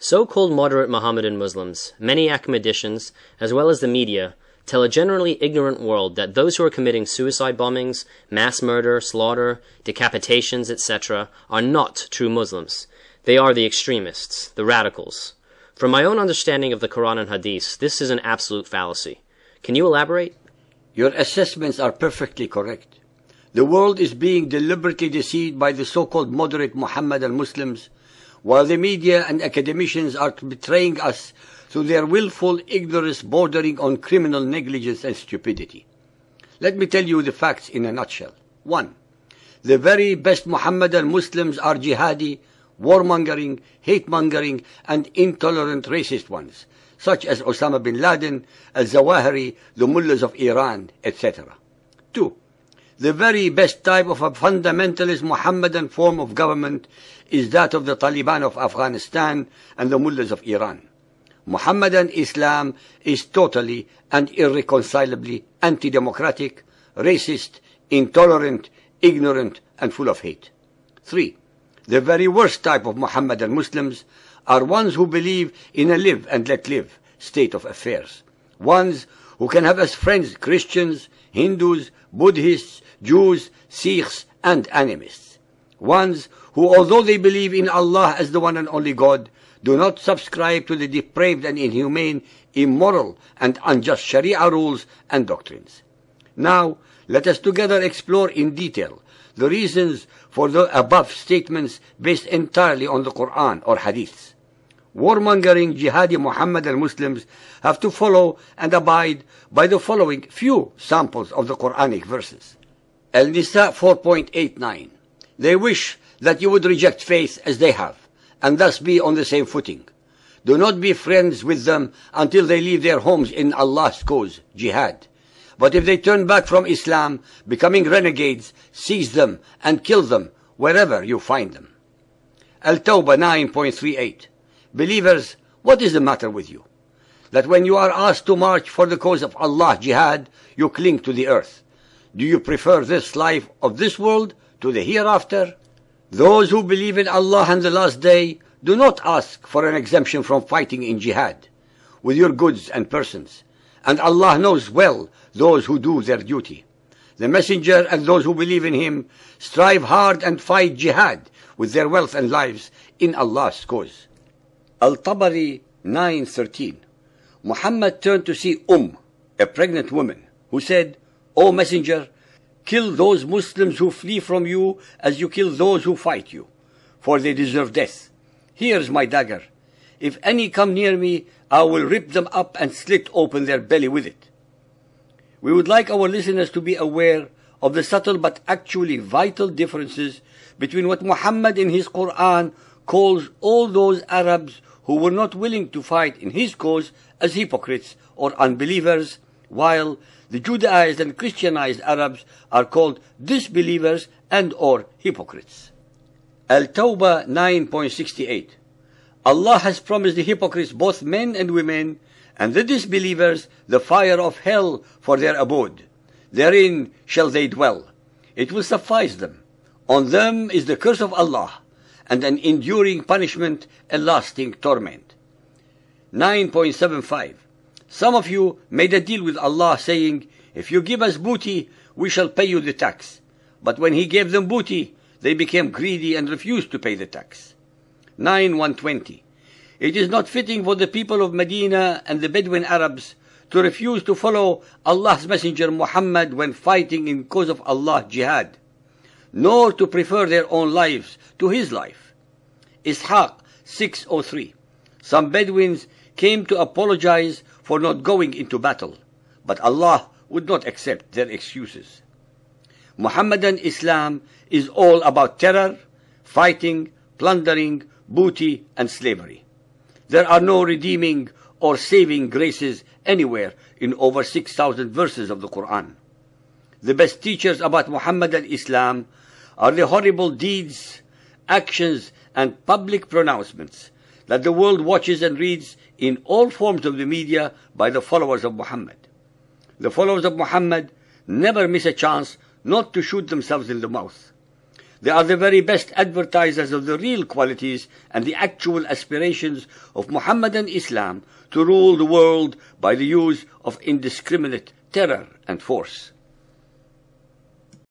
So-called moderate Mohammedan Muslims, many academicians, as well as the media, tell a generally ignorant world that those who are committing suicide bombings, mass murder, slaughter, decapitations, etc. are not true Muslims. They are the extremists, the radicals. From my own understanding of the Quran and Hadith, this is an absolute fallacy. Can you elaborate? Your assessments are perfectly correct. The world is being deliberately deceived by the so-called moderate Mohammedan Muslims, while the media and academicians are betraying us through their willful ignorance bordering on criminal negligence and stupidity. Let me tell you the facts in a nutshell. 1. The very best Mohammedan Muslims are jihadi, warmongering, hate-mongering, and intolerant racist ones, such as Osama bin Laden, al-Zawahiri, the mullahs of Iran, etc. 2. The very best type of a fundamentalist Mohammedan form of government is that of the Taliban of Afghanistan and the mullahs of Iran. Mohammedan Islam is totally and irreconcilably anti-democratic, racist, intolerant, ignorant, and full of hate. 3. The very worst type of Mohammedan Muslims are ones who believe in a live and let live state of affairs. Ones who can have as friends Christians, Hindus, Buddhists, Jews, Sikhs, and animists. Ones who, although they believe in Allah as the one and only God, do not subscribe to the depraved and inhumane, immoral, and unjust Sharia rules and doctrines. Now, let us together explore in detail the reasons for the above statements based entirely on the Quran or Hadiths. Warmongering jihadi Mohammedan Muslims have to follow and abide by the following few samples of the Quranic verses. Al-Nisa 4.89. They wish that you would reject faith as they have, and thus be on the same footing. Do not be friends with them until they leave their homes in Allah's cause, jihad. But if they turn back from Islam, becoming renegades, seize them and kill them wherever you find them. Al-Tawbah 9.38. Believers, what is the matter with you? That when you are asked to march for the cause of Allah, jihad, you cling to the earth. Do you prefer this life of this world to the hereafter? Those who believe in Allah and the last day do not ask for an exemption from fighting in jihad with your goods and persons, and Allah knows well those who do their duty. The Messenger and those who believe in him strive hard and fight jihad with their wealth and lives in Allah's cause. Al-Tabari 9.13. Muhammad turned to see a pregnant woman, who said, O Messenger, kill those Muslims who flee from you as you kill those who fight you, for they deserve death. Here's my dagger. If any come near me, I will rip them up and slit open their belly with it. We would like our listeners to be aware of the subtle but actually vital differences between what Muhammad in his Quran calls all those Arabs who were not willing to fight in his cause as hypocrites or unbelievers, while the Judaized and Christianized Arabs are called disbelievers and or hypocrites. Al-Tawbah 9.68. Allah has promised the hypocrites, both men and women, and the disbelievers, the fire of hell for their abode. Therein shall they dwell. It will suffice them. On them is the curse of Allah, and an enduring punishment, a lasting torment. 9.75. Some of you made a deal with Allah, saying, if you give us booty, we shall pay you the tax. But when he gave them booty, they became greedy and refused to pay the tax. 9.120. It is not fitting for the people of Medina and the Bedouin Arabs to refuse to follow Allah's Messenger Muhammad when fighting in cause of Allah jihad, nor to prefer their own lives to his life. Ishaq 6.03. Some Bedouins came to apologize for not going into battle, but Allah would not accept their excuses. Muhammadan Islam is all about terror, fighting, plundering, booty, and slavery. There are no redeeming or saving graces anywhere in over 6,000 verses of the Quran. The best teachers about Muhammadan Islam are the horrible deeds, actions, and public pronouncements that the world watches and reads in all forms of the media by the followers of Muhammad. The followers of Muhammad never miss a chance not to shoot themselves in the mouth. They are the very best advertisers of the real qualities and the actual aspirations of Muhammadan Islam to rule the world by the use of indiscriminate terror and force.